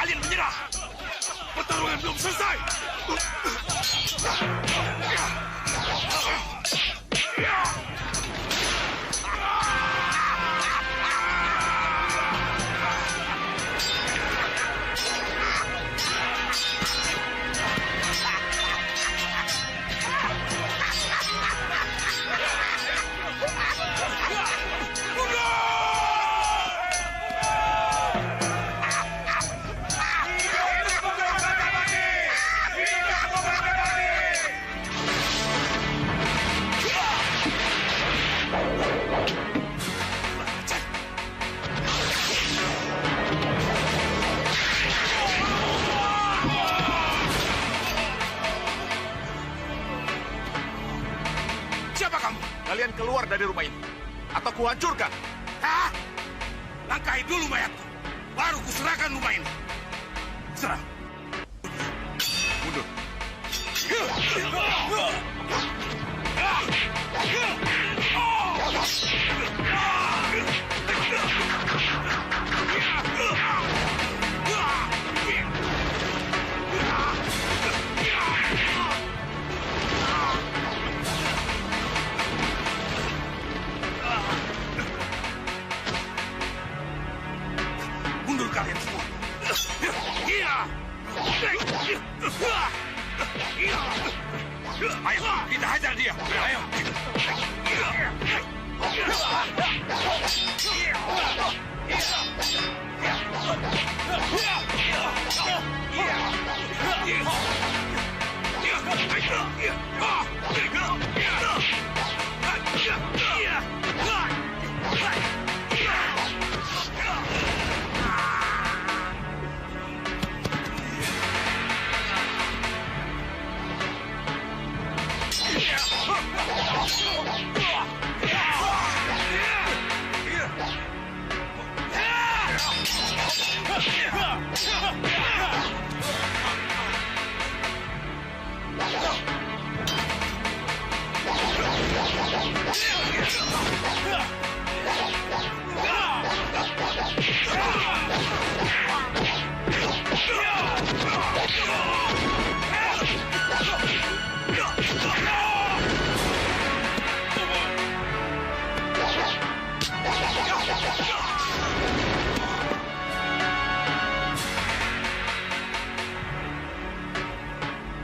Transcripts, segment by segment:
kalian menyerah. Pertarungan belum selesai. Kalian keluar dari rumah ini, atau kuhancurkan. Hah? Langkahi dulu mayatku, baru kuserahkan rumah ini. Serah. Mundur. Mundur kalian semua. Ayo, kita hajar dia. Ayo.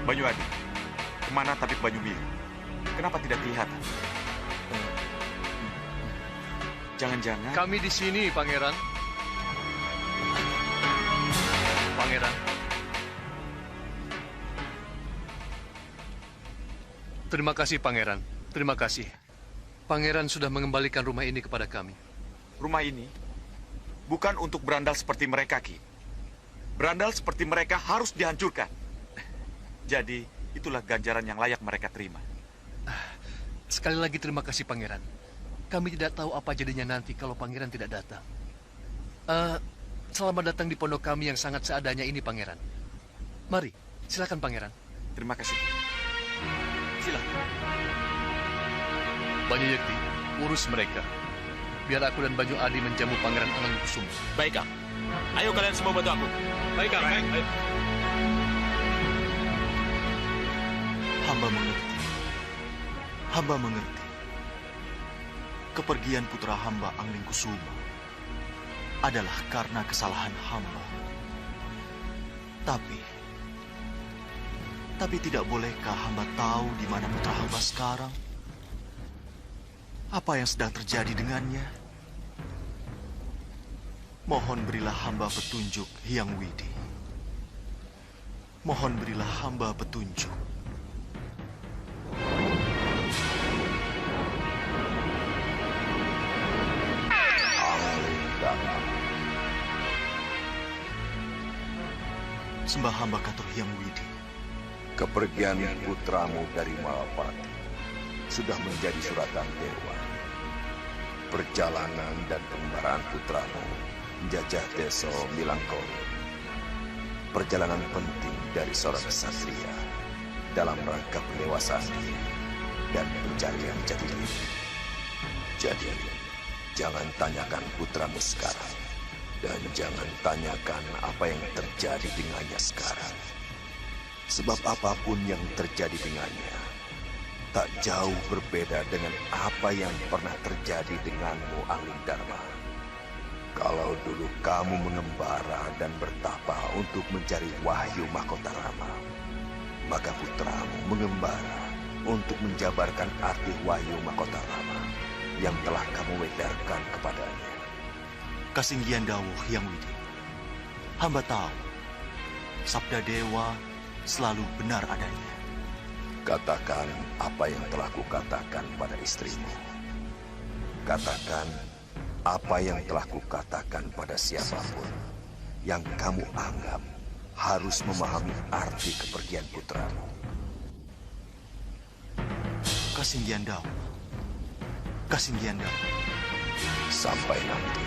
Banyuadi, kemana tabib Banyumili? Kenapa tidak kelihatan? Jangan-jangan... Kami di sini, Pangeran. Pangeran. Terima kasih, Pangeran. Terima kasih. Pangeran sudah mengembalikan rumah ini kepada kami. Rumah ini bukan untuk berandal seperti mereka, Ki. Berandal seperti mereka harus dihancurkan. Jadi, itulah ganjaran yang layak mereka terima. Sekali lagi terima kasih, Pangeran. Kami tidak tahu apa jadinya nanti kalau Pangeran tidak datang. Selamat datang di pondok kami yang sangat seadanya ini, Pangeran. Mari, silakan, Pangeran. Terima kasih. Silakan. Banyu Yekti, urus mereka. Biar aku dan Banyu Adi menjamu Pangeran Angelkusuma. Baik, Kang. Ayo kalian semua bantu aku. Baik, Kang. Baik. Ayo. Hamba mengerti. Hamba mengerti. Kepergian putra hamba Anglingkusuma adalah karena kesalahan hamba. Tapi tidak bolehkah hamba tahu di mana putra hamba sekarang? Apa yang sedang terjadi dengannya? Mohon berilah hamba petunjuk, Hyang Widi. Mohon berilah hamba petunjuk. Sembah hamba Katur Hyang Widi. Kepergian putramu dari Malapati sudah menjadi suratan dewa. Perjalanan dan pengembaraan putramu menjajah desa Milangkong. Perjalanan penting dari seorang ksatria dalam rangka pendewasaan diri dan pencarian jati diri. Jadi, jangan tanyakan putramu sekarang Dan jangan tanyakan apa yang terjadi dengannya sekarang. Sebab apapun yang terjadi dengannya, tak jauh berbeda dengan apa yang pernah terjadi denganmu, Angling Dharma. Kalau dulu kamu mengembara dan bertapa untuk mencari wahyu mahkota Rama, maka putramu mengembara untuk menjabarkan arti wahyu mahkota Rama yang telah kamu wedarkan kepadanya. Kasinggihan dawuh Hyang Widi, hamba tahu sabda dewa selalu benar adanya. Katakan apa yang telah kukatakan pada istrimu. Katakan apa yang telah kukatakan pada siapapun yang kamu anggap harus memahami arti kepergian putramu. Kasinggihan dawuh. Kasinggihan dawuh. Sampai nanti.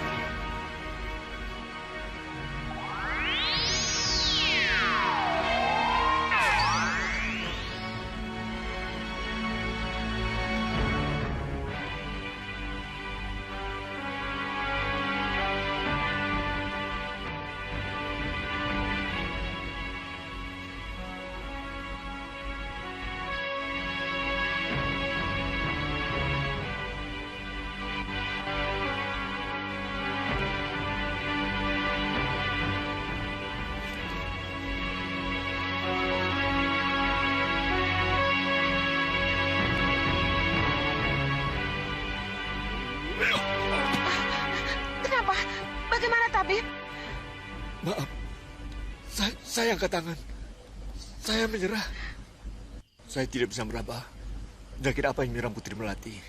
Maaf, saya angkat tangan. Saya menyerah. Saya tidak bisa meraba penyakit apa yang menyerang Putri Melati.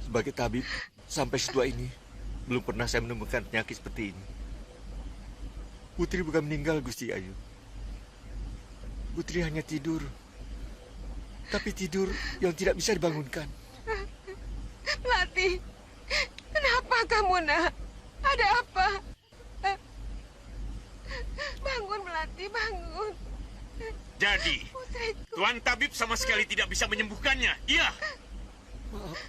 Sebagai tabib, sampai setua ini, belum pernah saya menemukan penyakit seperti ini. Putri bukan meninggal, Gusti Ayu. Putri hanya tidur. Tapi tidur yang tidak bisa dibangunkan. Melati, kenapa kamu, nak? Ada apa? Bangun, Melati, bangun. Jadi, Putriku. Tuan Tabib sama sekali tidak bisa menyembuhkannya. Iya. Maaf.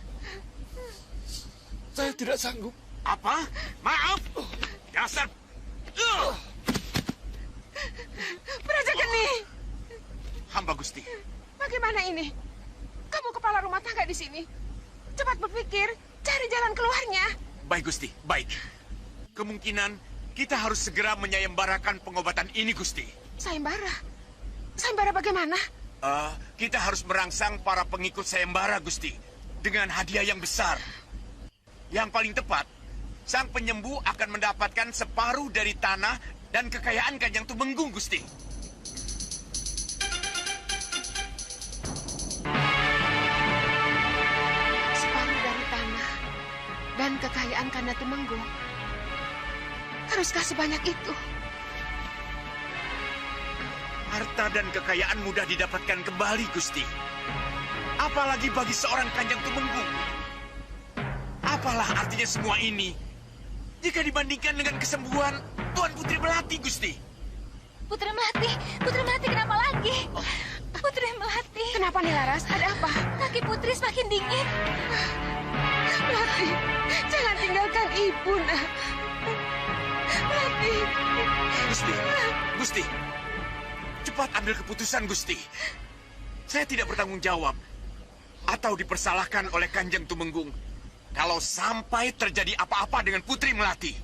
Saya tidak sanggup. Apa? Maaf. Dasar. Praja Geni. Hamba Gusti. Bagaimana ini? Kamu kepala rumah tangga di sini. Cepat berpikir, cari jalan keluarnya. Baik, Gusti. Baik. Kemungkinan kita harus segera menyayembarakan pengobatan ini, Gusti. Sayembara? Sayembara bagaimana? Kita harus merangsang para pengikut sayembara, Gusti. Dengan hadiah yang besar. Yang paling tepat, sang penyembuh akan mendapatkan separuh dari tanah dan kekayaan Kanjeng Tumenggung, Gusti. Separuh dari tanah dan kekayaan Kanda Tumenggung. Haruskah sebanyak itu? Harta dan kekayaan mudah didapatkan kembali, Gusti. Apalagi bagi seorang Kanjeng Tumenggung. Apalah artinya semua ini jika dibandingkan dengan kesembuhan Tuan Putri Melati, Gusti? Putri Melati kenapa lagi? Putri Melati. Kenapa nih, Laras? Ada apa? Kaki Putri semakin dingin. Melati, jangan tinggalkan ibu, nak. Melati. Gusti, cepat ambil keputusan, Gusti. Saya tidak bertanggung jawab atau dipersalahkan oleh Kanjeng Tumenggung kalau sampai terjadi apa-apa dengan Putri Melati.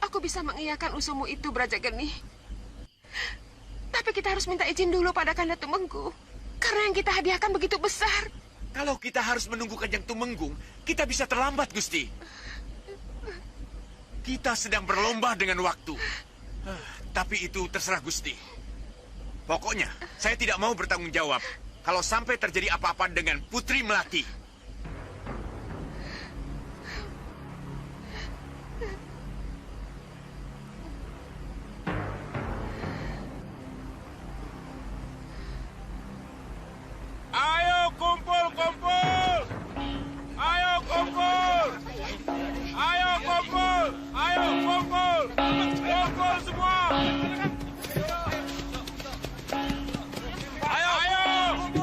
Aku bisa mengiyakan usulmu itu, Brajageni. Tapi kita harus minta izin dulu pada Kanda Tumenggung. Karena yang kita hadiahkan begitu besar. Kalau kita harus menunggu Kanjeng Tumenggung, kita bisa terlambat, Gusti. Kita sedang berlomba dengan waktu. Tapi itu terserah Gusti. Pokoknya, saya tidak mau bertanggung jawab kalau sampai terjadi apa-apa dengan Putri Melati. Ayo kumpul! Ayo kumpul! Ayo kumpul! Ayo kumpul! Kumpul semua!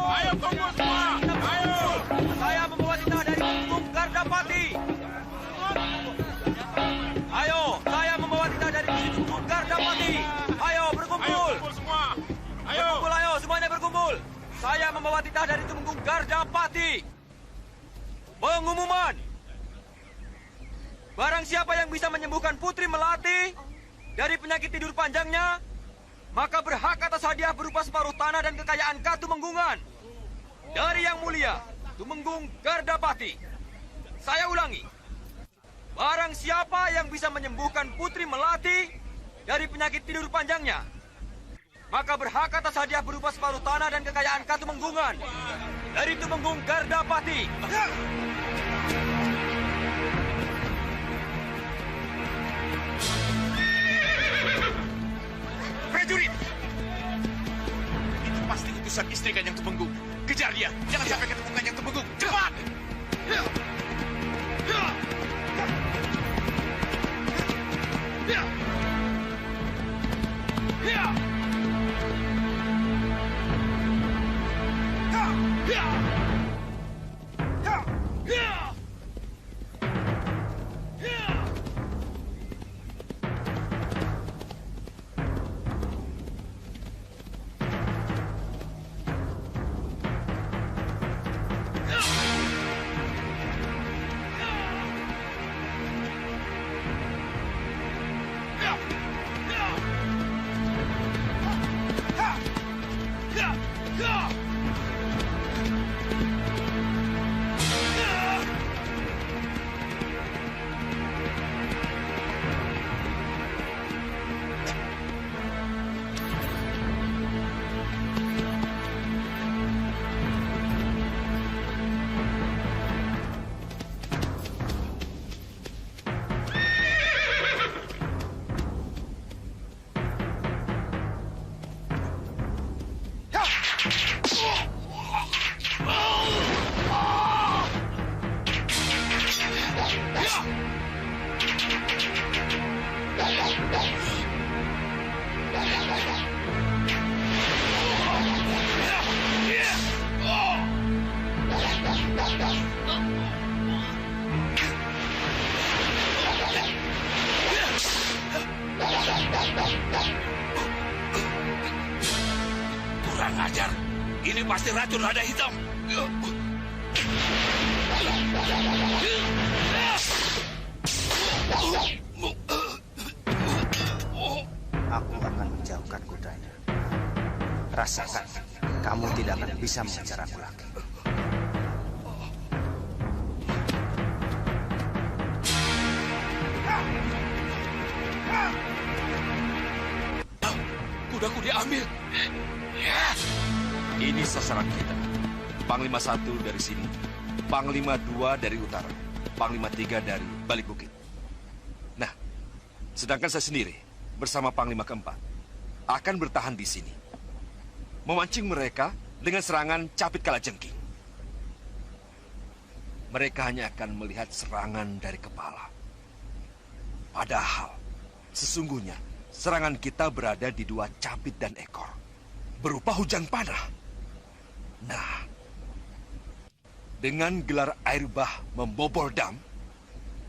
Ayo kumpul semua! Ayo! saya membawa titah dari Tumenggung Gardapati. Pengumuman. Barang siapa yang bisa menyembuhkan Putri Melati dari penyakit tidur panjangnya, maka berhak atas hadiah berupa separuh tanah dan kekayaan Katumenggungan dari Yang Mulia Tumenggung Gardapati. Saya ulangi. Barang siapa yang bisa menyembuhkan Putri Melati dari penyakit tidur panjangnya, maka berhak atas hadiah berupa separuh tanah dan kekayaan Katumenggungan dari Tumenggung Gardapati. Prajurit! Itu pasti utusan istri Kanjeng Tumenggung. Kejar dia, jangan sampai ketemu Kanjeng Tumenggung. Cepat! Kurang ajar. Ini pasti racun lada hitam. Aku akan menjauhkan kudanya. Rasakan, kamu tidak akan bisa mengejar aku lagi. Kudaku diambil. Ini sasaran kita. Panglima 1 dari sini, Panglima 2 dari utara, Panglima 3 dari balik bukit. Nah, sedangkan saya sendiri bersama Panglima keempat akan bertahan di sini, memancing mereka dengan serangan capit kalajengking. Mereka hanya akan melihat serangan dari kepala. Padahal, sesungguhnya serangan kita berada di 2 capit dan ekor, berupa hujan panah. Nah, dengan gelar air bah membobol dam,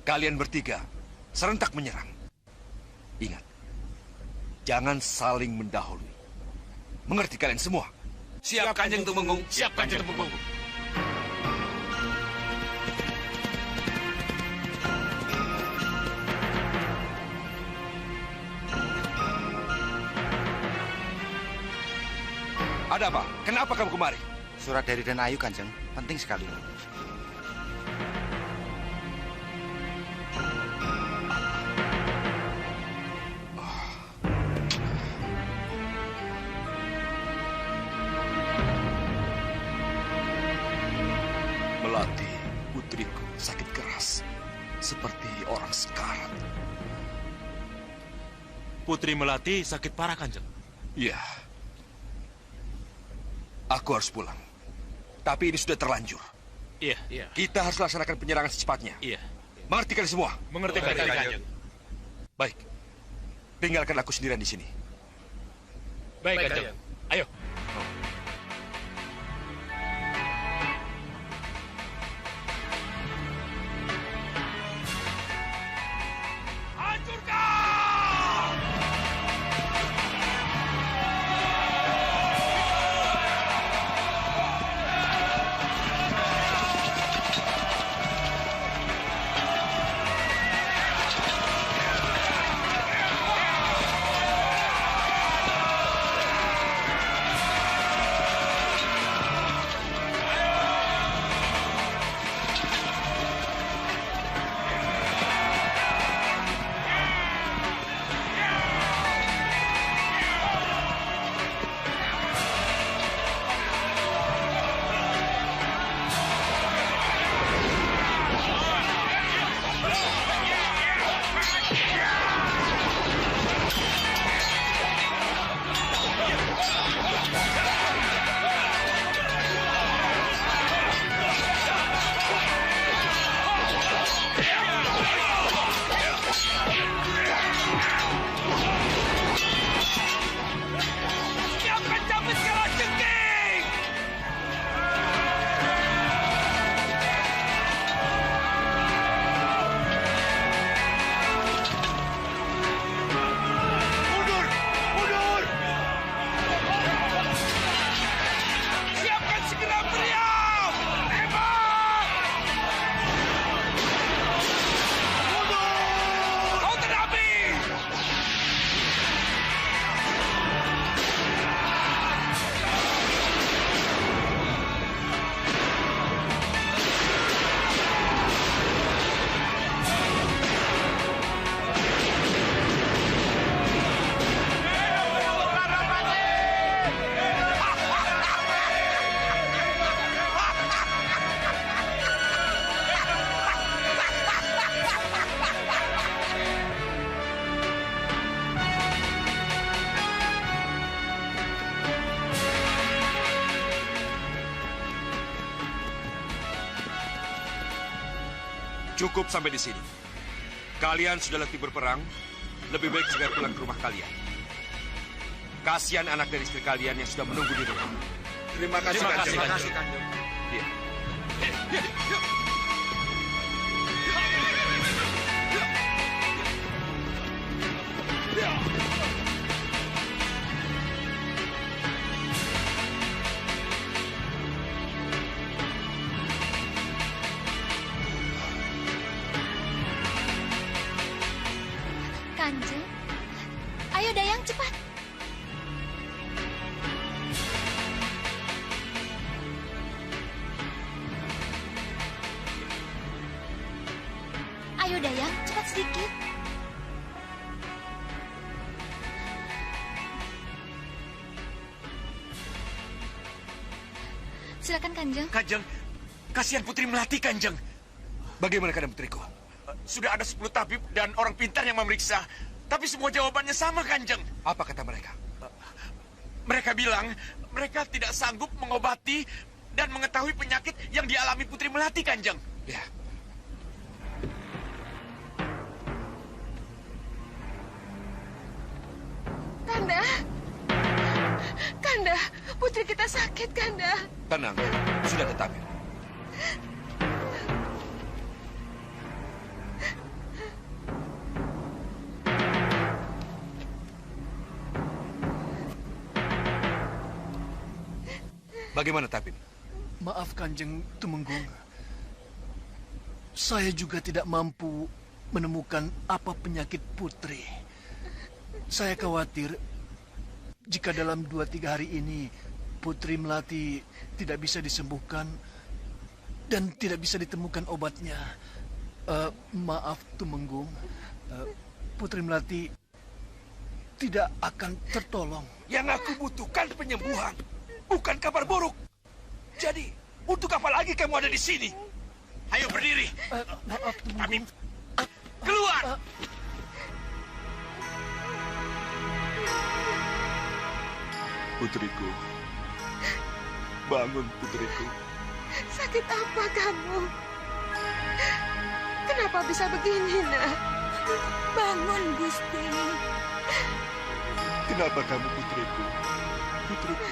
kalian bertiga serentak menyerang. Ingat, jangan saling mendahului. Mengerti kalian semua? Siap, Kanjeng Tumenggung. Siap, Kanjeng Tumenggung. Ada apa? Kenapa kamu kemari? Surat dari Den Ayu, Kanjeng. Penting sekali. Melati, putriku, sakit keras. Seperti orang sekarat. Putri Melati sakit parah, Kanjeng. Iya. Aku harus pulang. Tapi ini sudah terlanjur. Iya. Kita harus laksanakan penyerangan secepatnya. Iya. Mengerti kalian semua? Mengerti, Kanjeng. Baik. Tinggalkan aku sendirian di sini. Baik, Kanjeng. Ayo. Cukup sampai di sini. Kalian sudah letih berperang, lebih baik segera pulang ke rumah kalian. Kasihan anak dan istri kalian yang sudah menunggu di rumah. Terima kasih, Kanjeng. Iya. Kanjeng, ayo Dayang cepat. Ayo Dayang, cepat sedikit. Silakan Kanjeng. Kanjeng, kasihan Putri Melati, Kanjeng. Bagaimana keadaan putriku? Sudah ada 10 tabib dan orang pintar yang memeriksa. Tapi semua jawabannya sama, Kanjeng. Apa kata mereka? Mereka bilang mereka tidak sanggup mengobati dan mengetahui penyakit yang dialami Putri Melati, Kanjeng. Ya. Kanda. Kanda, putri kita sakit, Kanda. Tenang, sudah ke tabib. Bagaimana tabib? Maaf Kanjeng Tumenggung. Saya juga tidak mampu menemukan apa penyakit Putri. Saya khawatir jika dalam 2-3 hari ini Putri Melati tidak bisa disembuhkan dan tidak bisa ditemukan obatnya. Maaf Tumenggung, Putri Melati tidak akan tertolong. Yang aku butuhkan penyembuhan, bukan kabar buruk. Jadi, untuk apa lagi kamu ada di sini? Ayo berdiri. Maaf Tumenggung. Kami keluar. Putriku, bangun putriku. Sakit apa kamu? Kenapa bisa begini, nak? Bangun, Gusti. Kenapa kamu putriku? Putriku.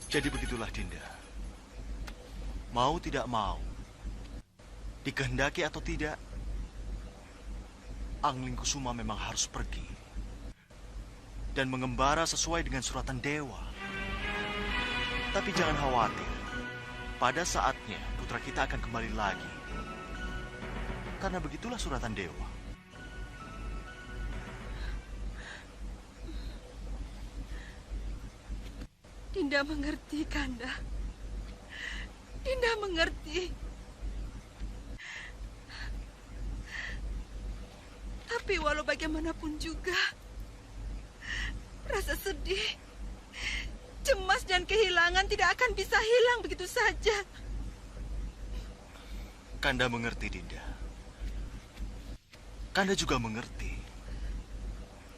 Jadi begitulah Dinda. Mau tidak mau, dikehendaki atau tidak, Angling Kusuma memang harus pergi dan mengembara sesuai dengan suratan dewa. Tapi jangan khawatir, pada saatnya putra kita akan kembali lagi. Karena begitulah suratan dewa. Dinda mengerti, Kanda. Dinda mengerti. Tapi walau bagaimanapun juga, rasa sedih, cemas dan kehilangan tidak akan bisa hilang begitu saja. Kanda mengerti, Dinda. Kanda juga mengerti.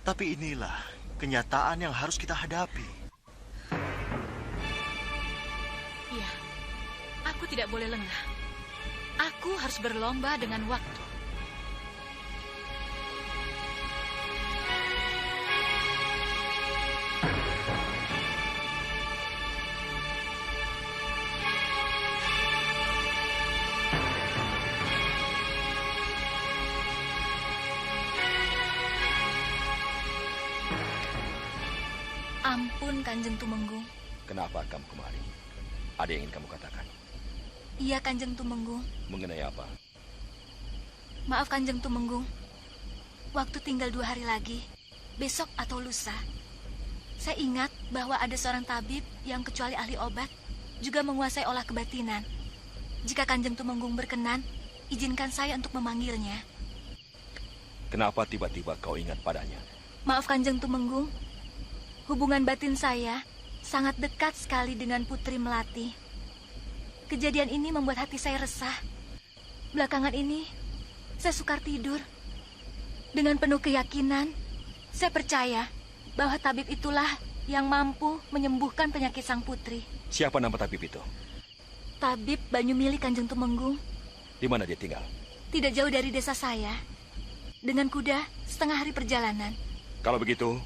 Tapi inilah kenyataan yang harus kita hadapi. Iya, aku tidak boleh lengah. Aku harus berlomba dengan waktu. Ampun, Kanjeng Tumenggung. Kenapa kamu kemari? Ada yang ingin kamu katakan? Iya, Kanjeng Tumenggung. Mengenai apa? Maaf, Kanjeng Tumenggung. Waktu tinggal 2 hari lagi, besok atau lusa. Saya ingat bahwa ada seorang tabib yang kecuali ahli obat, juga menguasai olah kebatinan. Jika Kanjeng Tumenggung berkenan, izinkan saya untuk memanggilnya. Kenapa tiba-tiba kau ingat padanya? Maaf, Kanjeng Tumenggung. Hubungan batin saya sangat dekat sekali dengan Putri Melati. Kejadian ini membuat hati saya resah. Belakangan ini, saya sukar tidur. Dengan penuh keyakinan, saya percaya bahwa tabib itulah yang mampu menyembuhkan penyakit sang putri. Siapa nama tabib itu? Tabib Banyumili Kanjeng Tumenggung. Di mana dia tinggal? Tidak jauh dari desa saya. Dengan kuda, setengah hari perjalanan. Kalau begitu,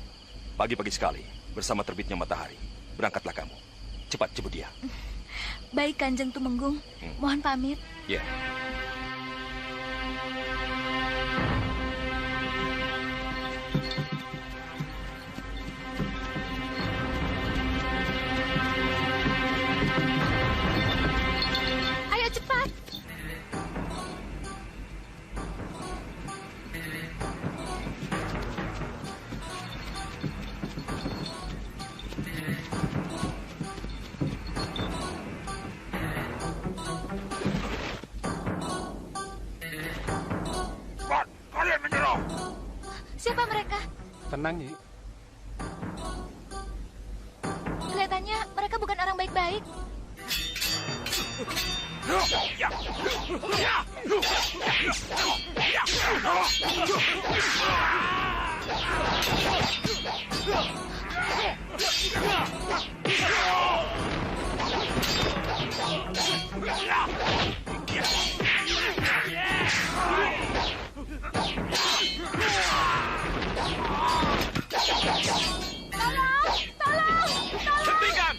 pagi-pagi sekali, bersama terbitnya matahari, berangkatlah kamu. Cepat jemput dia. Baik, Kanjeng Tumenggung. Mohon pamit. Ya. Ayo cepat. Kalian menyerang! Siapa mereka? Tenang, Nyi. Kelihatannya mereka bukan orang baik-baik. Hentikan!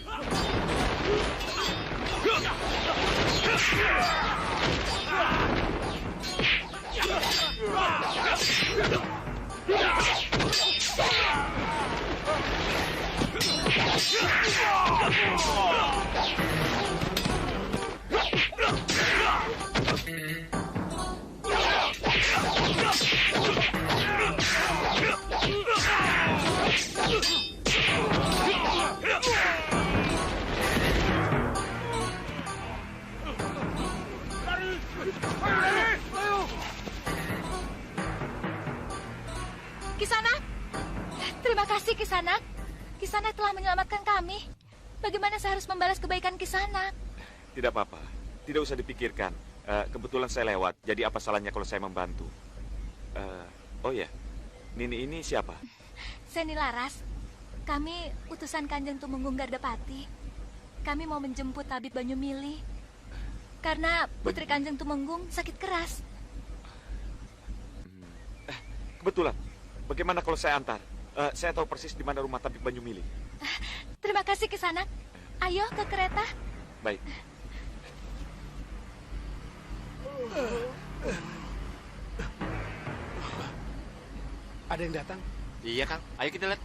Kisanak, terima kasih Kisanak. Kisanak telah menyelamatkan kami. Bagaimana saya harus membalas kebaikan Kisanak? Tidak apa-apa. Tidak usah dipikirkan. Kebetulan saya lewat, jadi apa salahnya kalau saya membantu? Oh ya, Nini ini siapa? Saya Nilaras. Kami utusan Kanjeng Tumenggung Gardapati. Kami mau menjemput Tabib Banyumili. Karena putri Kanjeng Tumenggung sakit keras. Kebetulan. Bagaimana kalau saya antar? Saya tahu persis di mana rumah Tabib Banyumili. Terima kasih Kisanak. Ayo ke kereta. Baik. Ada yang datang? Iya, Kang. Ayo kita lihat.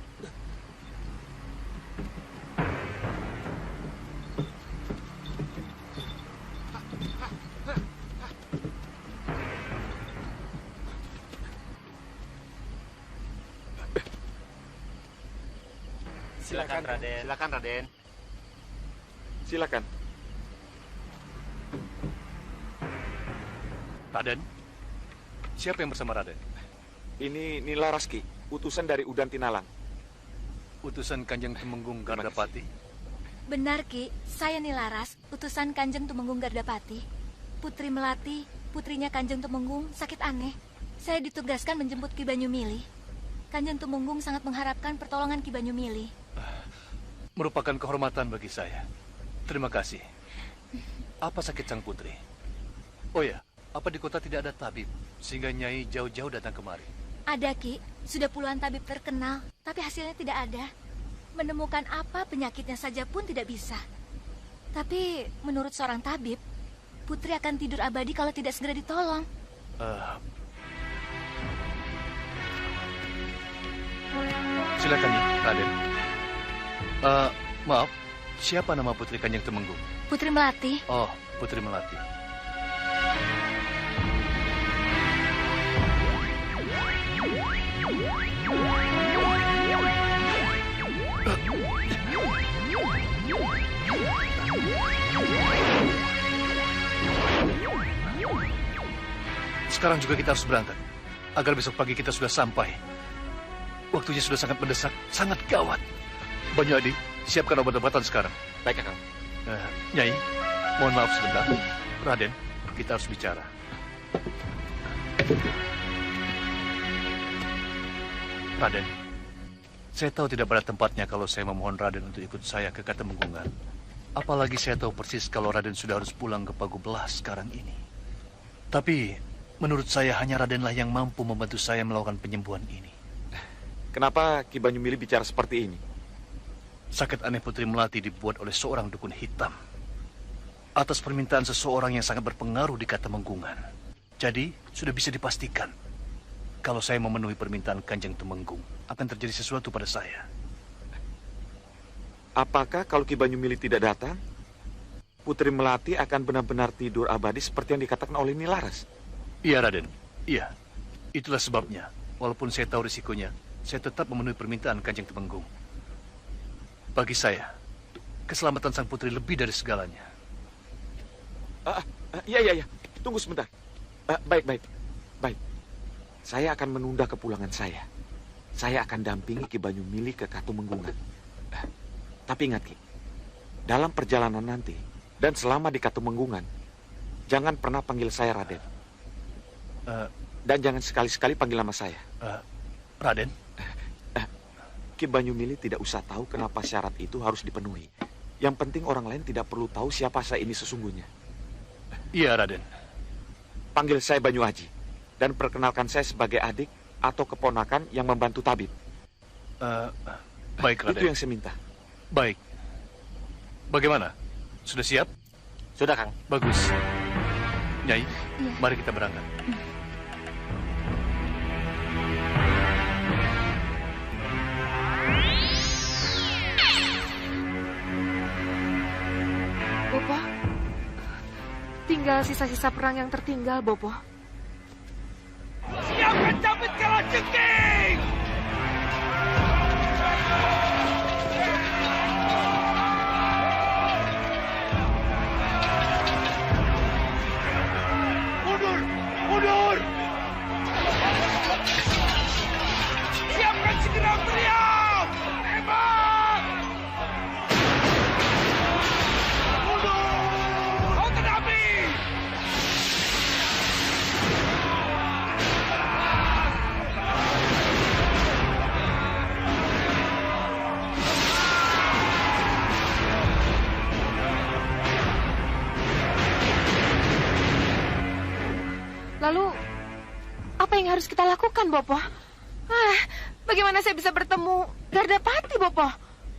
Silakan, Raden. Silakan, Raden. Silakan. Raden, siapa yang bersama Raden? Ini Nilaras, Ki, utusan dari Udan Tinalang. Utusan Kanjeng Tumenggung Gardapati? Benar, Ki. Saya Nilaras, utusan Kanjeng Tumenggung Gardapati. Putri Melati, putrinya Kanjeng Tumenggung, sakit aneh. Saya ditugaskan menjemput Ki Banyumili. Kanjeng Tumenggung sangat mengharapkan pertolongan Ki Banyumili. Merupakan kehormatan bagi saya. Terima kasih. Apa sakit sang putri? Oh ya, apa di kota tidak ada tabib, sehingga Nyai jauh-jauh datang kemari? Ada, Ki. Sudah puluhan tabib terkenal, tapi hasilnya tidak ada. Menemukan apa penyakitnya saja pun tidak bisa. Tapi menurut seorang tabib, putri akan tidur abadi kalau tidak segera ditolong. Silakan ya, Raden. Maaf, siapa nama putri Kanjeng Tumenggung? Putri Melati. Oh, Putri Melati. Sekarang juga kita harus berangkat, agar besok pagi kita sudah sampai. Waktunya sudah sangat mendesak, sangat gawat. Banyu Adi, siapkan obat-obatan sekarang. Baik, Kang. Nyai, mohon maaf sebentar. Raden, kita harus bicara. Raden, Saya tahu tidak pada tempatnya kalau saya memohon Raden untuk ikut saya ke Katemenggungan. Apalagi saya tahu persis kalau Raden sudah harus pulang ke Pagubelas sekarang ini. Tapi menurut saya hanya Radenlah yang mampu membantu saya melakukan penyembuhan ini. Kenapa Ki Banyumili bicara seperti ini? Sakit aneh Putri Melati dibuat oleh seorang dukun hitam atas permintaan seseorang yang sangat berpengaruh di Katemenggungan. Jadi sudah bisa dipastikan kalau saya memenuhi permintaan Kanjeng Tumenggung akan terjadi sesuatu pada saya. Apakah kalau Ki Banyumili tidak datang, Putri Melati akan benar-benar tidur abadi seperti yang dikatakan oleh Nilaras? Iya, Raden. Iya. Itulah sebabnya. Walaupun saya tahu risikonya, saya tetap memenuhi permintaan Kanjeng Tumenggung. Bagi saya, keselamatan sang putri lebih dari segalanya. Iya. Tunggu sebentar. Baik. Saya akan menunda kepulangan saya. Saya akan dampingi Ki Banyumili ke Katemenggungan. Tapi ingat, Ki, dalam perjalanan nanti dan selama di Katemenggungan, jangan pernah panggil saya Raden. Dan jangan sekali-sekali panggil nama saya. Raden? Ki Banyumili tidak usah tahu kenapa syarat itu harus dipenuhi. Yang penting orang lain tidak perlu tahu siapa saya ini sesungguhnya. Iya, Raden. Panggil saya Banyu Aji dan perkenalkan saya sebagai adik atau keponakan yang membantu tabib. Baik, Raden. Itu yang saya minta. Baik. Bagaimana? Sudah siap? Sudah, Kang. Bagus. Nyai, mari kita berangkat. Bopo, tinggal sisa-sisa perang yang tertinggal, Bopo. Siapkan Cabit Kalajengking! Mundur! Siapkan segera meriam! Tembak! Mundur! Kau terapi! Lalu, apa yang harus kita lakukan, Bopo? Bagaimana saya bisa bertemu Gardapati, Bopo?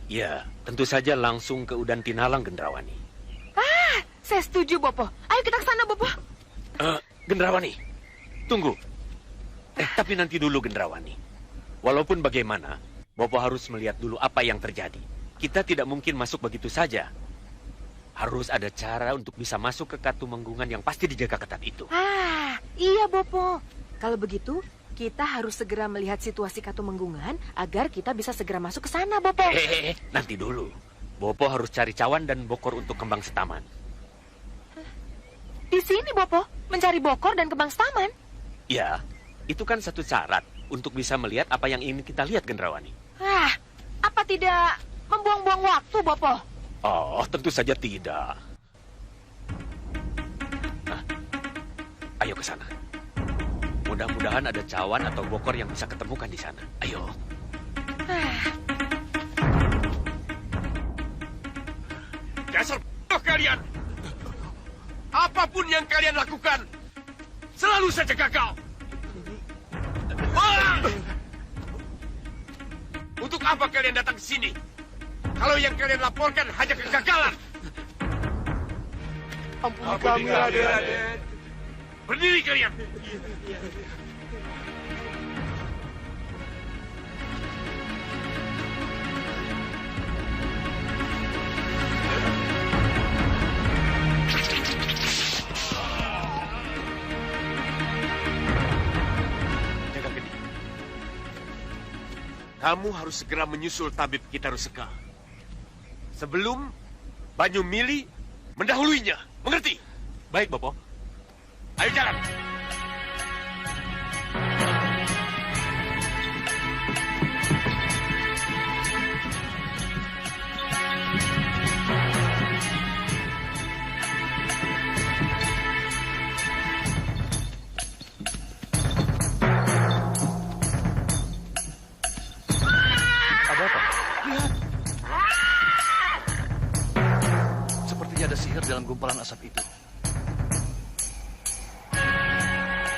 Ya, tentu saja langsung ke Udan Tinalang, Gendrawani. Saya setuju, Bopo. Ayo kita ke sana, Bopo. Gendrawani, tunggu. Tapi nanti dulu, Gendrawani. Walaupun bagaimana, Bopo harus melihat dulu apa yang terjadi. Kita tidak mungkin masuk begitu saja. Harus ada cara untuk bisa masuk ke Katemenggungan yang pasti dijaga ketat itu. Iya, Bopo. Kalau begitu, kita harus segera melihat situasi Katemenggungan agar kita bisa segera masuk ke sana, Bopo. Nanti dulu. Bopo harus cari cawan dan bokor untuk kembang setaman. Di sini, Bopo, mencari bokor dan kembang setaman. Ya, itu kan satu syarat untuk bisa melihat apa yang ingin kita lihat, Gendrawani. Apa tidak membuang-buang waktu, Bopo? Oh, tentu saja tidak. Ayo ke sana. Mudah-mudahan ada cawan atau bokor yang bisa ketemukan di sana. Ayo. Dasar kalian! Apapun yang kalian lakukan, selalu saja gagal. Untuk apa kalian datang ke sini? Kalau yang kalian laporkan hanya kegagalan. Ampuni kami, Raden. Berdiri kalian. Jaga Geni. Kamu harus segera menyusul tabib kita Ruseka. Sebelum Banyumili mendahuluinya. Mengerti? Baik, Bopo. Ayo jalan. gumpalan asap itu.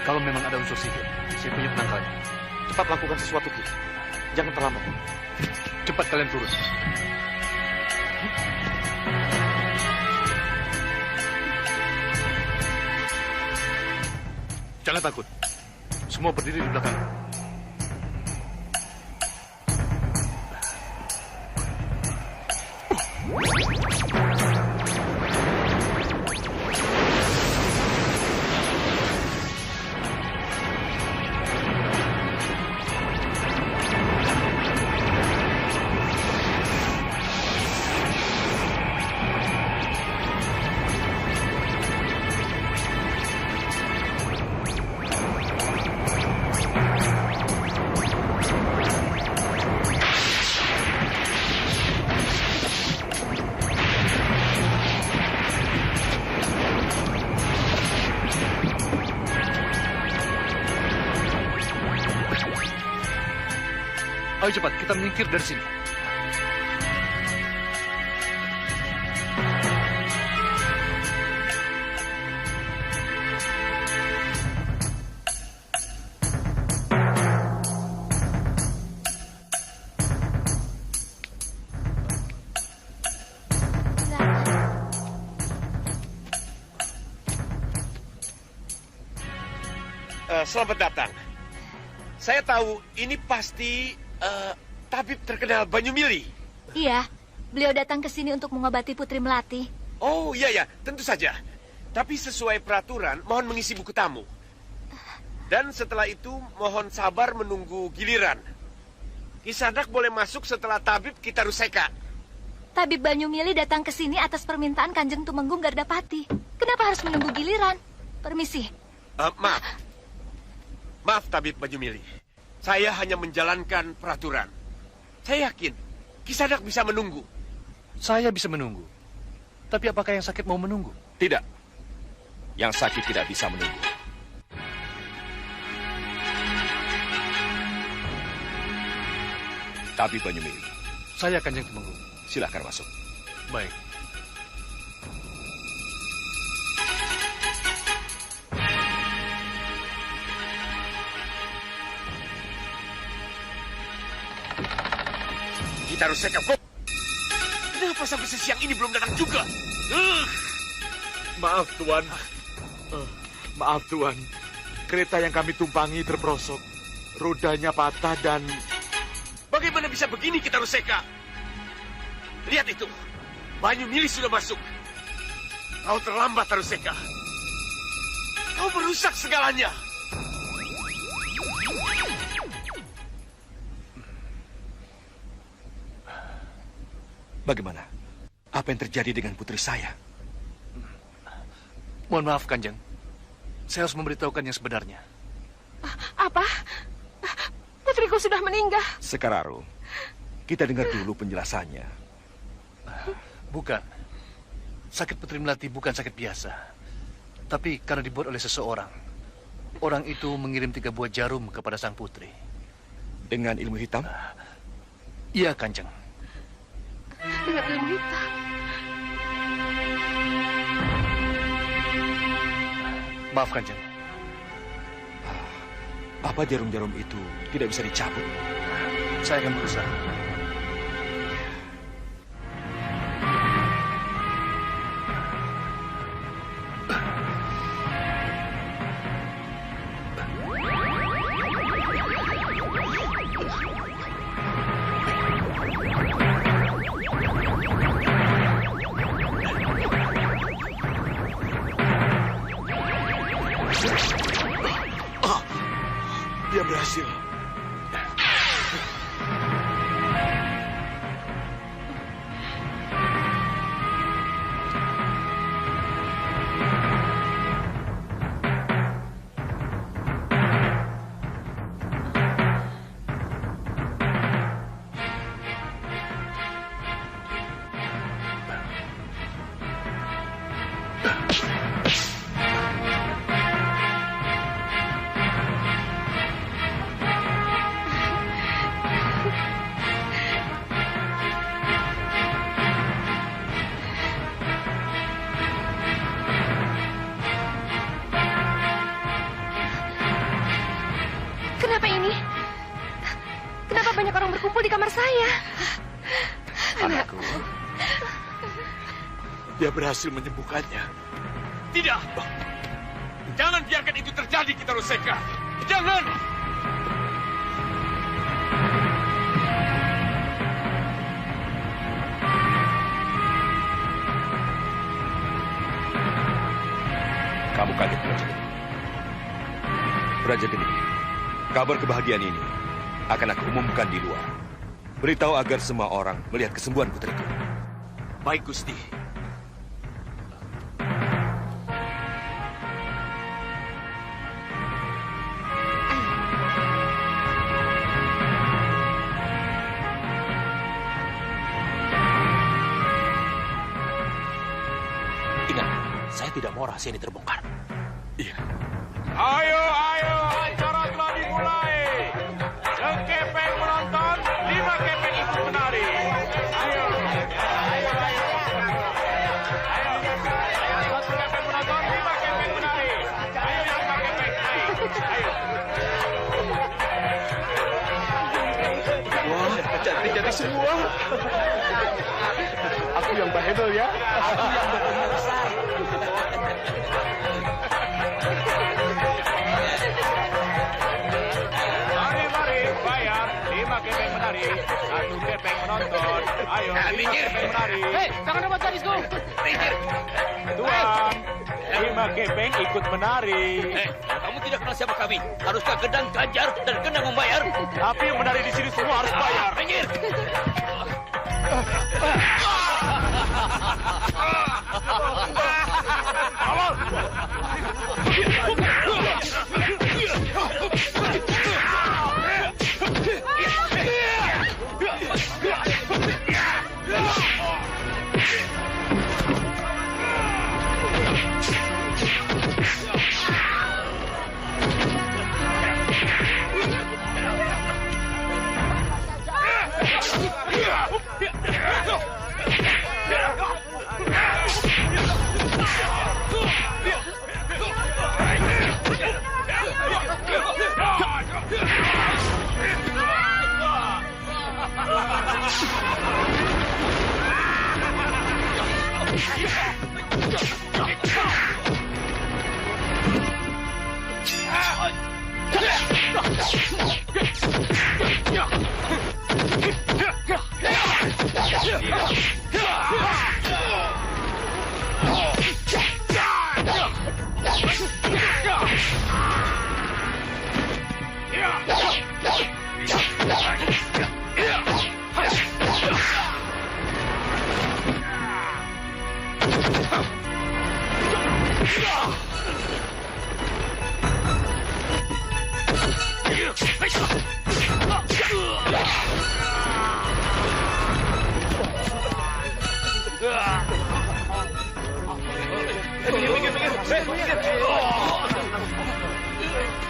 Kalau memang ada unsur sihir, saya punya penangkalnya. Cepat lakukan sesuatu, Ki. Jangan terlambat. Cepat kalian turun. Jangan takut. Semua berdiri di belakang. Ayo cepat, kita menyingkir dari sini. Selamat datang. Saya tahu ini pasti tabib terkenal Banyumili. Iya, beliau datang ke sini untuk mengobati Putri Melati. Oh iya, tentu saja. Tapi sesuai peraturan, mohon mengisi buku tamu. Dan setelah itu, mohon sabar menunggu giliran. Kisanak boleh masuk setelah tabib kita Ruseka. Tabib Banyumili datang ke sini atas permintaan Kanjeng Tumenggung Gardapati. Kenapa harus menunggu giliran? Permisi. Maaf, Tabib Banyumili. Saya hanya menjalankan peraturan. Saya yakin Kisanak bisa menunggu. Saya bisa menunggu. Tapi apakah yang sakit mau menunggu? Tidak. Yang sakit tidak bisa menunggu. Tabib Banyumili. Saya Kanjeng Tumenggung. Silakan masuk. Baik. Kita Ruseka, kenapa sampai sesiang ini belum datang juga? Maaf, Tuan. Maaf, Tuan. Kereta yang kami tumpangi terperosok. Rodanya patah dan... Bagaimana bisa begini kita Ruseka? Lihat itu. Banyumili sudah masuk. Kau terlambat, Ruseka. Kau merusak segalanya. Bagaimana? Apa yang terjadi dengan putri saya? Mohon maaf, Kanjeng. Saya harus memberitahukan yang sebenarnya. Apa? Putriku sudah meninggal. Sekararo, kita dengar dulu penjelasannya. Bukan. Sakit Putri Melati bukan sakit biasa. Tapi karena dibuat oleh seseorang. Orang itu mengirim 3 buah jarum kepada sang putri. Dengan ilmu hitam? Iya, Kanjeng. Dengan ilmu hitam. Maaf, Kanjeng. Apa jarum-jarum itu tidak bisa dicabut? Saya akan berusaha. Dia berhasil. sudah berhasil menyembuhkannya. Tidak! Jangan biarkan itu terjadi, Kitaro Seka. Jangan! Kamu kaget, Brajageni. Brajageni, kabar kebahagiaan ini akan aku umumkan di luar. Beritahu agar semua orang melihat kesembuhan putriku. Baik, Gusti. Ingat, saya tidak mau rahasia ini terbongkar. Iya. Ayo, acara telah dimulai. Sekepeng menonton, 5 kepeng ikut menari. Ayo. Satu kepeng menonton, 5 kepeng menari. Ayo, 5 kepeng naik. Ayo. Wah, cantik-cantik semua. Aku yang bahedel ya. Aku yang besar. Mari, bayar. 5 kepeng menari. 1 kepeng menonton. Ayo, 5 kepeng menari. Hei, jangan dapat gadisku. Tuan, 5 kepeng ikut menari. Kamu tidak kenal siapa kami. Haruskah Gedang Ganjar dan Gendang membayar? Tapi yang menari di sini semua harus bayar. Minggir!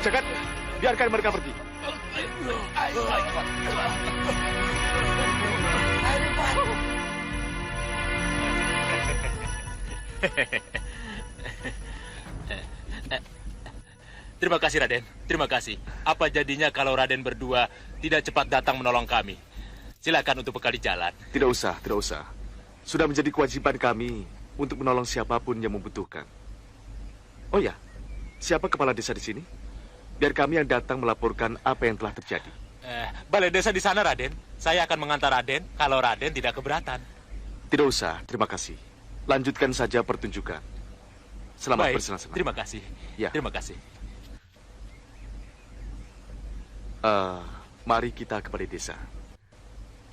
Cekat, biarkan mereka pergi. Terima kasih, Raden. Terima kasih. Apa jadinya kalau Raden berdua tidak cepat datang menolong kami? Silakan untuk bekal di jalan. Tidak usah, tidak usah. Sudah menjadi kewajiban kami untuk menolong siapapun yang membutuhkan. Oh ya, siapa kepala desa di sini? Biar kami yang datang melaporkan apa yang telah terjadi. Balai desa di sana, Raden. Saya akan mengantar Raden kalau Raden tidak keberatan. Tidak usah, terima kasih. Lanjutkan saja pertunjukan. Selamat bersenang-senang. Terima kasih. Ya. Terima kasih. Mari kita ke balai desa.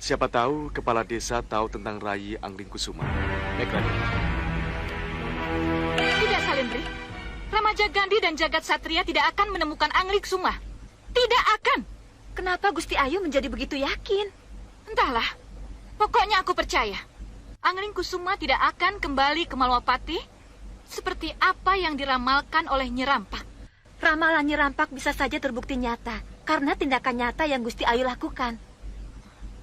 Siapa tahu kepala desa tahu tentang Rai Angling Kusuma. Baik, Raden. Tidak, Salendri. Ramaja Gandhi dan Jagat Satria tidak akan menemukan Angling Kusuma. Tidak akan. Kenapa Gusti Ayu menjadi begitu yakin? Entahlah. Pokoknya aku percaya. Angling Kusuma tidak akan kembali ke Malwapati seperti apa yang diramalkan oleh Nyi Rampak. Ramalan Nyi Rampak bisa saja terbukti nyata karena tindakan nyata yang Gusti Ayu lakukan.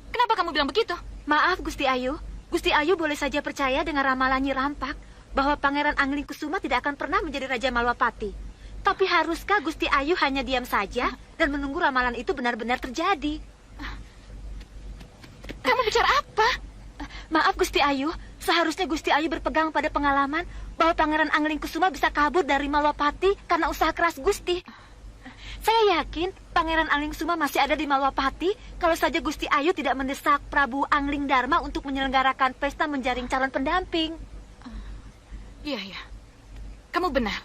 Kenapa kamu bilang begitu? Maaf, Gusti Ayu. Gusti Ayu boleh saja percaya dengan ramalan Nyi Rampak bahwa Pangeran Angling Kusuma tidak akan pernah menjadi Raja Malwapati. Tapi haruskah Gusti Ayu hanya diam saja dan menunggu ramalan itu benar-benar terjadi? Kamu bicara apa? Maaf, Gusti Ayu. Seharusnya Gusti Ayu berpegang pada pengalaman bahwa Pangeran Anglingkusuma bisa kabur dari Malwapati karena usaha keras Gusti. Saya yakin Pangeran Anglingkusuma masih ada di Malwapati kalau saja Gusti Ayu tidak mendesak Prabu Anglingdarma untuk menyelenggarakan pesta menjaring calon pendamping. Iya, iya. Kamu benar.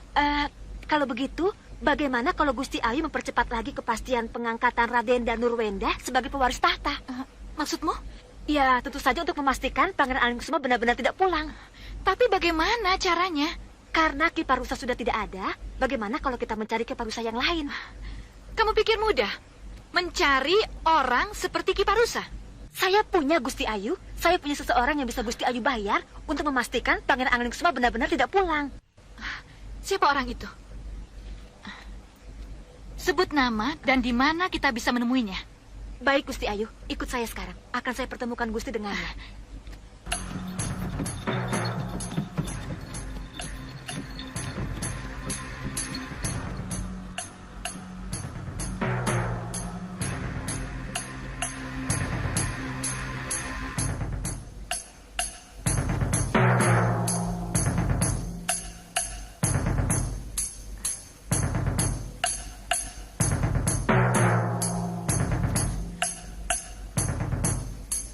Kalau begitu, bagaimana kalau Gusti Ayu mempercepat lagi kepastian pengangkatan Raden Danurwenda sebagai pewaris tahta? Maksudmu? Ya, tentu saja untuk memastikan Pangeran Anglingkusuma benar-benar tidak pulang. Tapi bagaimana caranya? Karena Ki Parusa sudah tidak ada, bagaimana kalau kita mencari Ki Parusa yang lain? Kamu pikir mudah? Mencari orang seperti Ki Parusa? Saya punya Gusti Ayu. Saya punya seseorang yang bisa Gusti Ayu bayar untuk memastikan Pangeran Anglingkusuma benar-benar tidak pulang. Siapa orang itu? Sebut nama dan di mana kita bisa menemuinya. Baik, Gusti Ayu. Ikut saya sekarang. Akan saya pertemukan Gusti dengannya.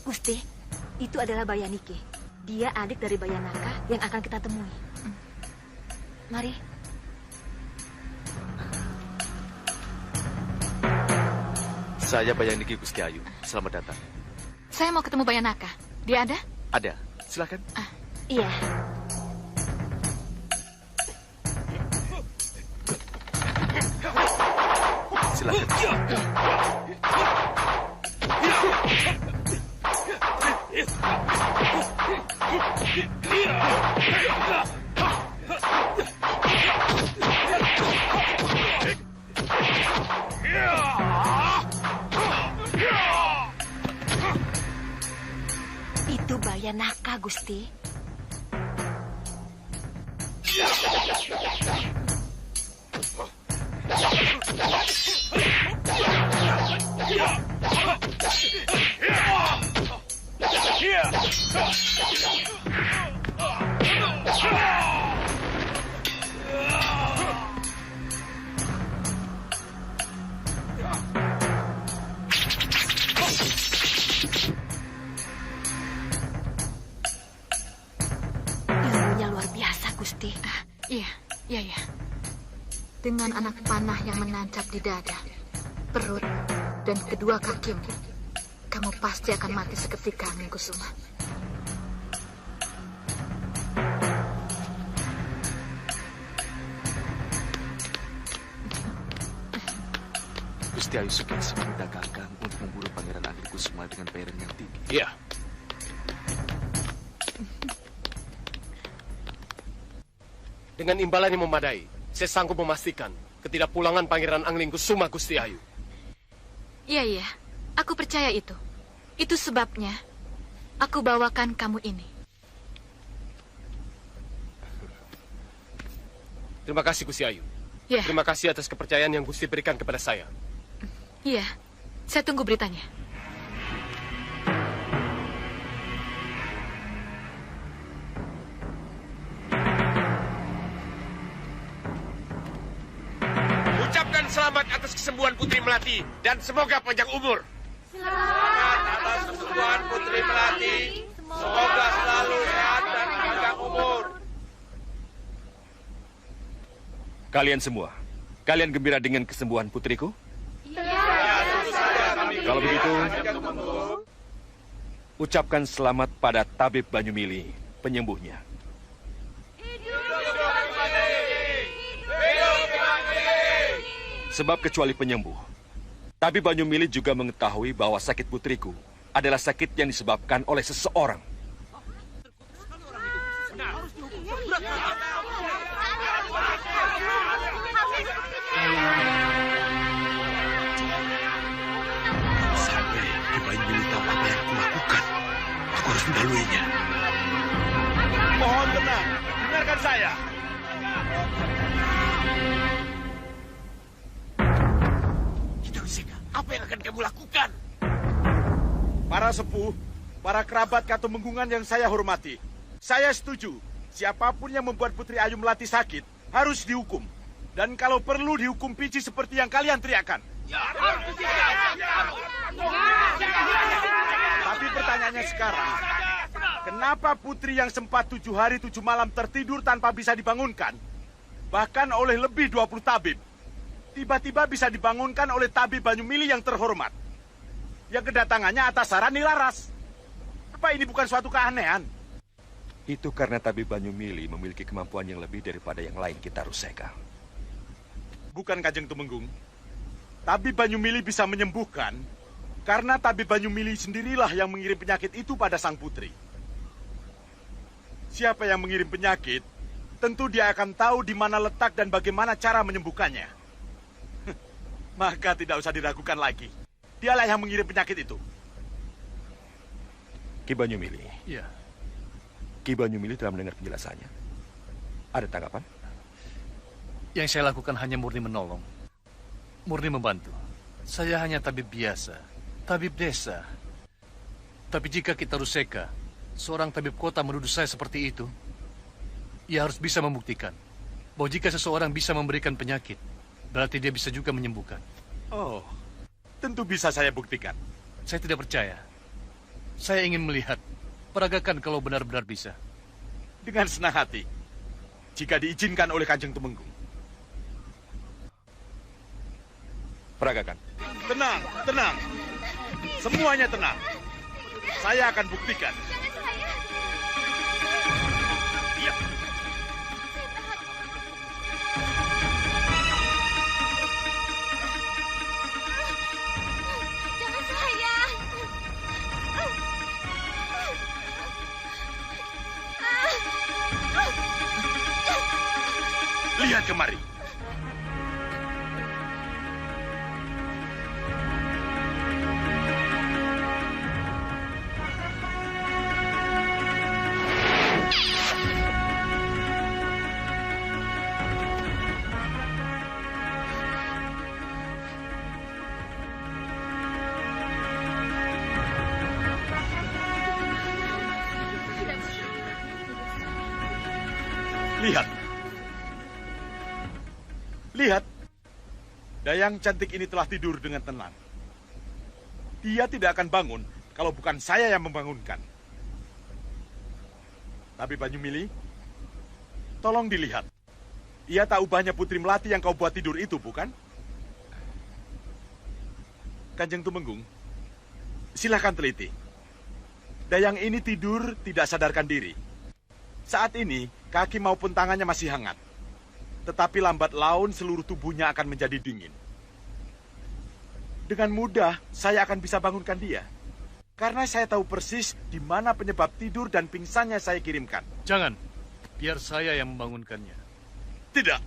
Gusti, itu adalah Bayanike. Dia adik dari Bayanaka yang akan kita temui. Mari. Saya Bayanike Gusti Ayu. Selamat datang. Saya mau ketemu Bayanaka. Dia ada? Ada. Silakan. Iya. Silakan. Itu Bayanaka, Gusti. Ilmunya luar biasa, Gusti. Iya, iya, iya. Dengan anak panah yang menancap di dada, perut, dan kedua kakimu, kamu pasti akan mati seketika, Anglingkusuma. Gusti Ayu Sukesi meminta Kakang untuk memburu Pangeran Anglingkusuma dengan bayaran yang tinggi. Iya. Dengan imbalan yang memadai, saya sanggup memastikan ketidakpulangan Pangeran Anglingkusuma, Gusti Ayu. Iya, iya. Aku percaya itu. Itu sebabnya aku bawakan kamu ini. Terima kasih, Gusti Ayu. Ya. Terima kasih atas kepercayaan yang Gusti berikan kepada saya. Iya. Saya tunggu beritanya. Ucapkan selamat atas kesembuhan Putri Melati dan semoga panjang umur. Selamat atas kesembuhan Putri Melati. Semoga selalu sehat dan panjang umur. Kalian semua, kalian gembira dengan kesembuhan putriku? Kalau begitu, ucapkan selamat pada Tabib Banyumili, penyembuhnya. Sebab kecuali penyembuh, Tabib Banyumili juga mengetahui bahwa sakit putriku adalah sakit yang disebabkan oleh seseorang. Sampai Banyumili tahu apa yang aku lakukan, aku harus mendaluinya. Mohon tenang, dengarkan saya. Apa yang akan kamu lakukan? Para sepuh, para kerabat Katumenggungan yang saya hormati, Saya setuju. Siapapun yang membuat Putri Ayu Melati sakit harus dihukum. Dan kalau perlu dihukum pici seperti yang kalian teriakan. Tapi pertanyaannya sekarang, kenapa Putri yang sempat 7 hari 7 malam tertidur tanpa bisa dibangunkan, bahkan oleh lebih 20 tabib, tiba-tiba bisa dibangunkan oleh tabib Banyumili yang terhormat, yang kedatangannya atas saran Nyi Laras? Apa ini bukan suatu keanehan? Itu karena tabib Banyumili memiliki kemampuan yang lebih daripada yang lain kita Ruseka. Bukan, Kanjeng Tumenggung. Tabib Banyumili bisa menyembuhkan karena tabib Banyumili sendirilah yang mengirim penyakit itu pada sang putri. Siapa yang mengirim penyakit, tentu dia akan tahu di mana letak dan bagaimana cara menyembuhkannya. Maka tidak usah diragukan lagi. Dialah yang mengirim penyakit itu. Ki Banyumili. Iya. Ki Banyumili telah mendengar penjelasannya. Ada tanggapan? Yang saya lakukan hanya murni menolong. Murni membantu. Saya hanya tabib biasa. Tabib desa. Tapi jika kita Ruseka, seorang tabib kota menuduh saya seperti itu, ia harus bisa membuktikan bahwa jika seseorang bisa memberikan penyakit, berarti dia bisa juga menyembuhkan. Oh, tentu bisa saya buktikan. Saya tidak percaya. Saya ingin melihat. Peragakan kalau benar-benar bisa. Dengan senang hati. Jika diizinkan oleh Kanjeng Tumenggung. Peragakan. Tenang, tenang. Semuanya tenang. Saya akan buktikan. Iya. Jangan sayang. Lihat kemari. Lihat. Lihat. Dayang cantik ini telah tidur dengan tenang. Dia tidak akan bangun kalau bukan saya yang membangunkan. Tapi Banyumili, tolong dilihat. Ia tak ubahnya Putri Melati yang kau buat tidur itu, bukan? Kanjeng Tumenggung, silakan teliti. Dayang ini tidur tidak sadarkan diri. Saat ini, kaki maupun tangannya masih hangat. Tetapi lambat laun seluruh tubuhnya akan menjadi dingin. Dengan mudah, saya akan bisa bangunkan dia. Karena saya tahu persis di mana penyebab tidur dan pingsannya saya kirimkan. Jangan. Biar saya yang membangunkannya. Tidak.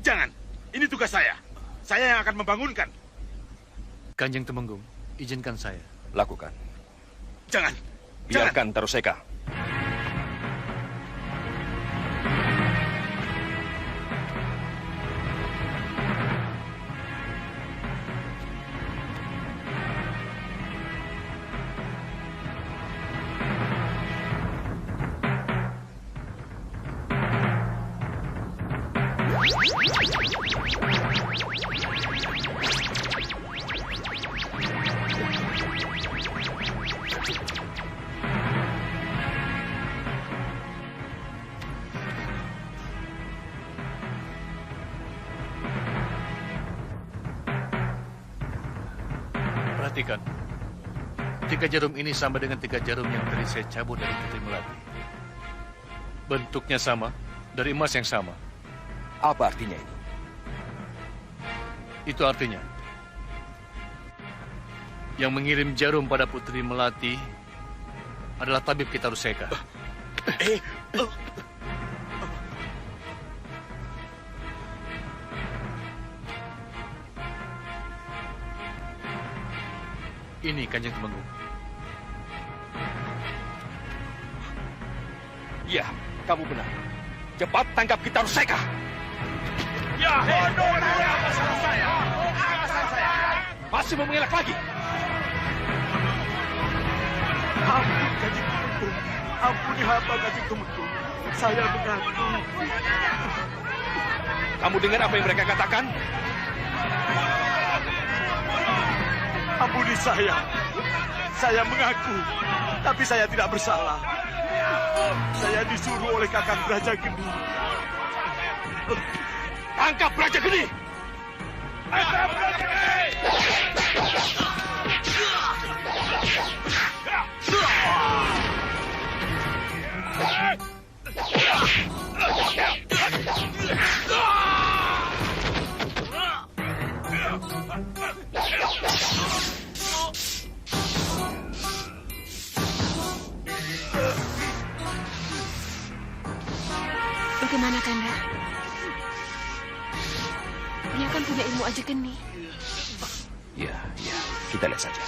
Jangan. Ini tugas saya. Saya yang akan membangunkan. Kanjeng Tumenggung, izinkan saya. Lakukan. Jangan. Biarkan Taruseka. Perhatikan. 3 jarum ini sama dengan 3 jarum yang tadi saya cabut dari Putri Melati. Bentuknya sama, dari emas yang sama. Apa artinya ini? Itu artinya, yang mengirim jarum pada Putri Melati adalah tabib kita Ruseka. Ini Kanjeng Tumenggung. Ya, kamu benar. Cepat tangkap kita Ruseka. Ya, apa salah saya? Apa salah saya? Masih mau mengelak lagi? Ampun, Kanjeng Tumenggung. Ampuni hamba Kanjeng Tumenggung. Saya mengaku. Kamu dengar apa yang mereka katakan? Ampuni saya. Saya mengaku, tapi saya tidak bersalah. Saya disuruh oleh Kakang Brajageni. Tangkap Brajageni! Tangkap Brajageni! Bagaimana, Kanda? Dia kan punya ilmu aja geni. Ya, kita lihat saja.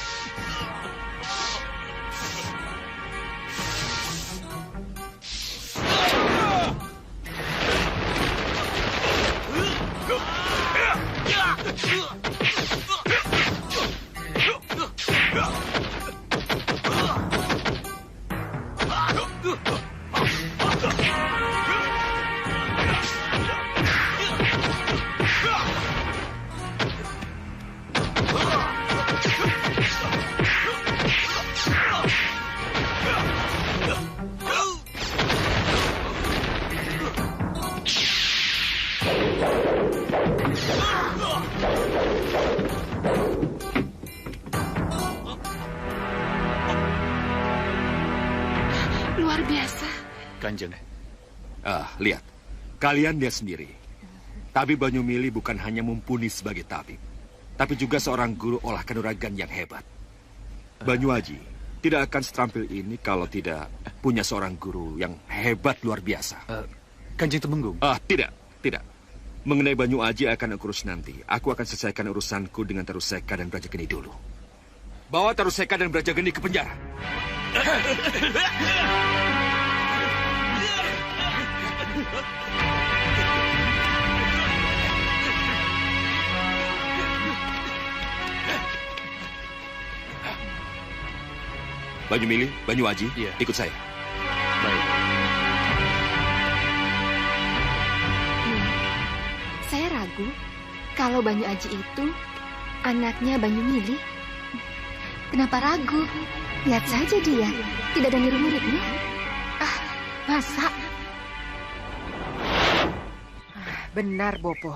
Luar biasa. Kanjeng. Lihat. Kalian lihat sendiri. Tabib Banyumili bukan hanya mumpuni sebagai tabib, tapi juga seorang guru olah kanuragan yang hebat. Banyuaji tidak akan seterampil ini kalau tidak punya seorang guru yang hebat luar biasa. Kanjeng Tumenggung? Tidak. Mengenai Banyuaji akan aku urus nanti. Aku akan selesaikan urusanku dengan Taruseka dan Brajageni dulu. Bawa Taruseka dan Brajageni ke penjara. Banyumili, Banyuaji, ikut saya. Baik. Saya ragu kalau Banyu Aji itu anaknya Banyumili. Kenapa ragu? Lihat saja dia, tidak ada mirip-miripnya. Masa? Benar, Bopo.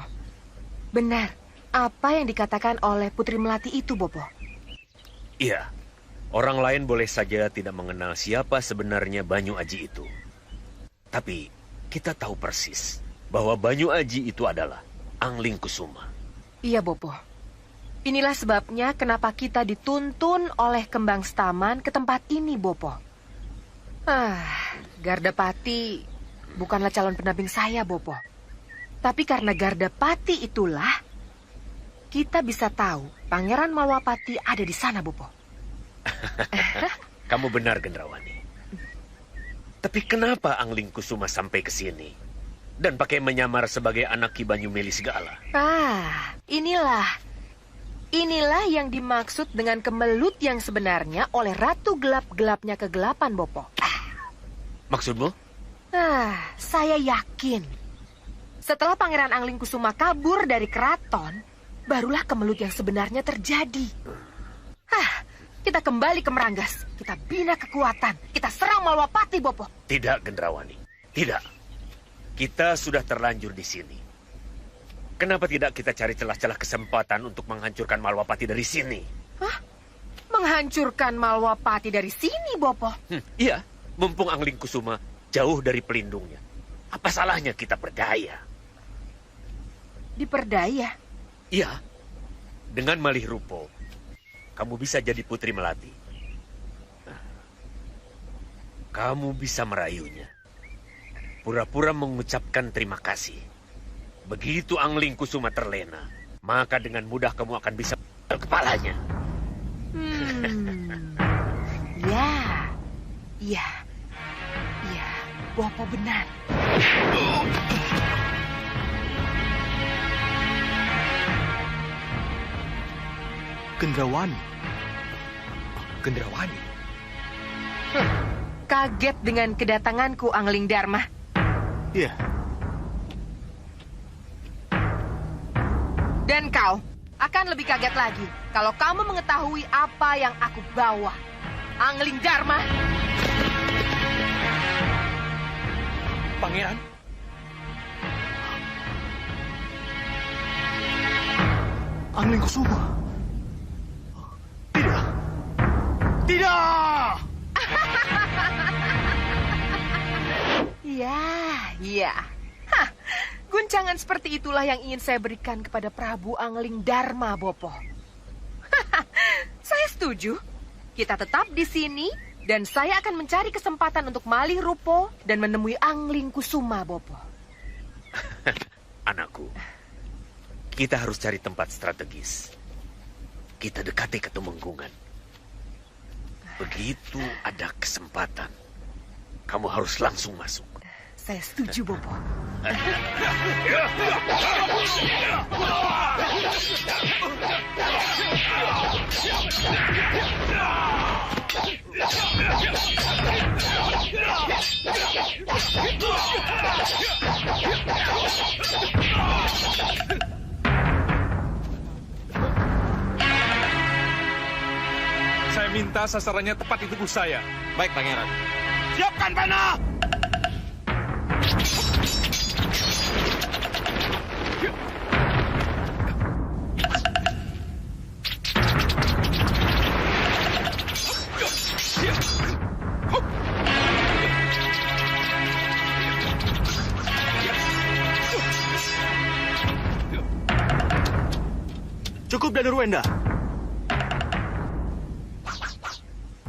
Benar. Apa yang dikatakan oleh Putri Melati itu, Bopo? Iya. Orang lain boleh saja tidak mengenal siapa sebenarnya Banyu Aji itu. Tapi kita tahu persis bahwa Banyu Aji itu adalah Angling Kusuma. Iya, Bopo. Inilah sebabnya kenapa kita dituntun oleh Kembang Staman ke tempat ini, Bopo. Gardapati bukanlah calon pendamping saya, Bopo. Tapi karena Gardapati itulah kita bisa tahu Pangeran Malwapati ada di sana, Bopo. Kamu benar, Gendrawani. Tapi kenapa Angling Kusuma sampai ke sini dan pakai menyamar sebagai anak Ki Banyumili segala? Inilah yang dimaksud dengan kemelut yang sebenarnya oleh Ratu Gelap-Gelapnya Kegelapan, Bopo. Maksudmu? Saya yakin setelah Pangeran Angling Kusuma kabur dari keraton, barulah kemelut yang sebenarnya terjadi. Kita kembali ke Meranggas. Kita bina kekuatan. Kita serang Malwapati, Bopo. Tidak, Gendrawani. Tidak. Kita sudah terlanjur di sini. Kenapa tidak kita cari celah-celah kesempatan untuk menghancurkan Malwapati dari sini? Menghancurkan Malwapati dari sini, Bopo? Iya, mumpung Angling Kusuma jauh dari pelindungnya. Apa salahnya kita berdaya? Diperdaya? Iya. Dengan malih rupo, kamu bisa jadi Putri Melati. Kamu bisa merayunya. Pura-pura mengucapkan terima kasih. Begitu Angling Kusuma terlena, maka dengan mudah kamu akan bisa kepalanya. Ya, Bopo benar. Gendrawani. kaget dengan kedatanganku, Angling Dharma? Iya. Dan kau akan lebih kaget lagi kalau kamu mengetahui apa yang aku bawa. Angling Dharma. Pangeran? Angling Kusuma. Tidak. Tidak! Ya. Hah, guncangan seperti itulah yang ingin saya berikan kepada Prabu Angling Dharma, Bopo. Saya setuju. Kita tetap di sini dan saya akan mencari kesempatan untuk malih rupo dan menemui Angling Kusuma, Bopo. Anakku, kita harus cari tempat strategis. Kita dekati Ketumenggungan. Begitu ada kesempatan, kamu harus langsung masuk. Saya setuju, Bopo. Saya minta sasarannya tepat di tubuh saya. Baik, Pangeran. Siapkan panah! Cukup, Danuruenda.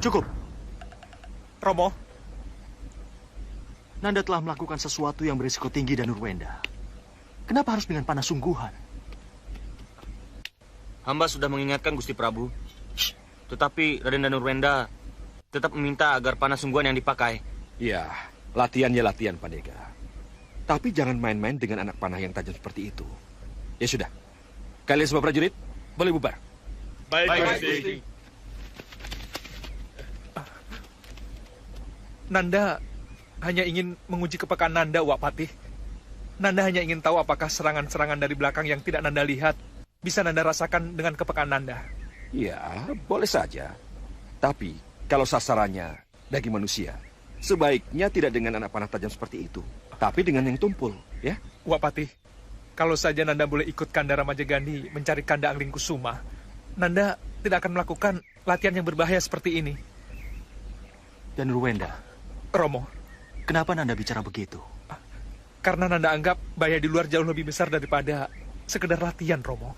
Cukup. Romo. Nanda telah melakukan sesuatu yang berisiko tinggi, Danuruenda. Kenapa harus dengan panah sungguhan? Hamba sudah mengingatkan Gusti Prabu. Tetapi Raden Danuruenda tetap meminta agar panah sungguhan yang dipakai. Ya, latihan ya latihan, Pandega. Tapi jangan main-main dengan anak panah yang tajam seperti itu. Ya sudah. Kalian semua prajurit, boleh bubar. Baik, Gusti. Nanda hanya ingin menguji kepekaan Nanda, Wak Patih. Nanda hanya ingin tahu apakah serangan-serangan dari belakang yang tidak Nanda lihat bisa Nanda rasakan dengan kepekaan Nanda. Ya, boleh saja. Tapi kalau sasarannya daging manusia, sebaiknya tidak dengan anak panah tajam seperti itu, tapi dengan yang tumpul, ya. Wak Patih, kalau saja Nanda boleh ikut Kanda Ramajagani mencari Kanda Angling Kusuma, Nanda tidak akan melakukan latihan yang berbahaya seperti ini. Danuruenda. Romo. Kenapa Nanda bicara begitu? Karena Nanda anggap bahaya di luar jauh lebih besar daripada sekedar latihan, Romo.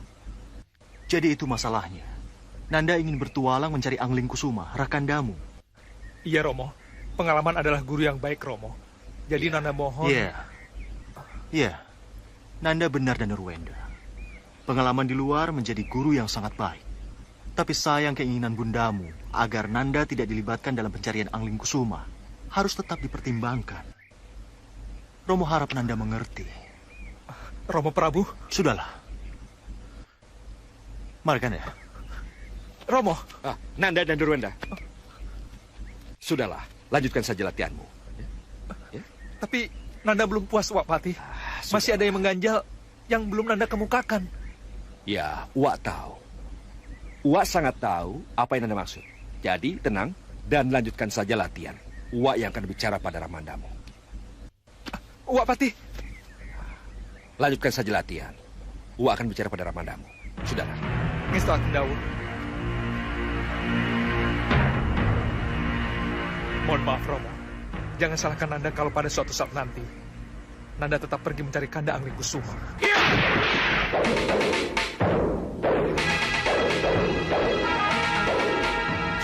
Jadi itu masalahnya. Nanda ingin bertualang mencari Angling Kusuma, rakandamu. Iya, Romo. Pengalaman adalah guru yang baik, Romo. Jadi Nanda mohon... Iya. Nanda benar, Danuruenda. Pengalaman di luar menjadi guru yang sangat baik. Tapi sayang keinginan bundamu agar Nanda tidak dilibatkan dalam pencarian Angling Kusuma harus tetap dipertimbangkan. Romo harap Nanda mengerti. Romo Prabu? Sudahlah. Mari, Kanda. Romo. Nanda dan Danuruenda. Sudahlah, lanjutkan saja latihanmu. Ya? Tapi Nanda belum puas, Wak Patih. Masih ada yang mengganjal yang belum Nanda kemukakan. Ya, Wak tahu. Wak sangat tahu apa yang Nanda maksud. Jadi, tenang dan lanjutkan saja latihan. Wak yang akan bicara pada Ramandamu. Wak Patih. Lanjutkan saja latihan. Wak akan bicara pada Ramandamu. Sudahlah. Ngestu Akendawu. Mohon maaf, Romo. Jangan salahkan Nanda kalau pada suatu saat nanti Nanda tetap pergi mencari Kanda Angling Kusuma.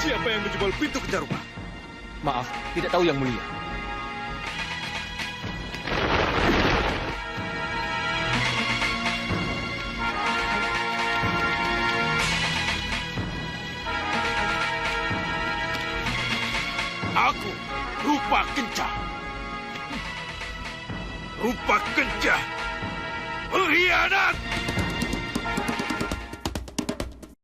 Siapa yang menjebol pintu kejar rumah? Maaf, tidak tahu yang mulia. Aku, Rupa Kenca. Rupa Kenca. Pengkhianat!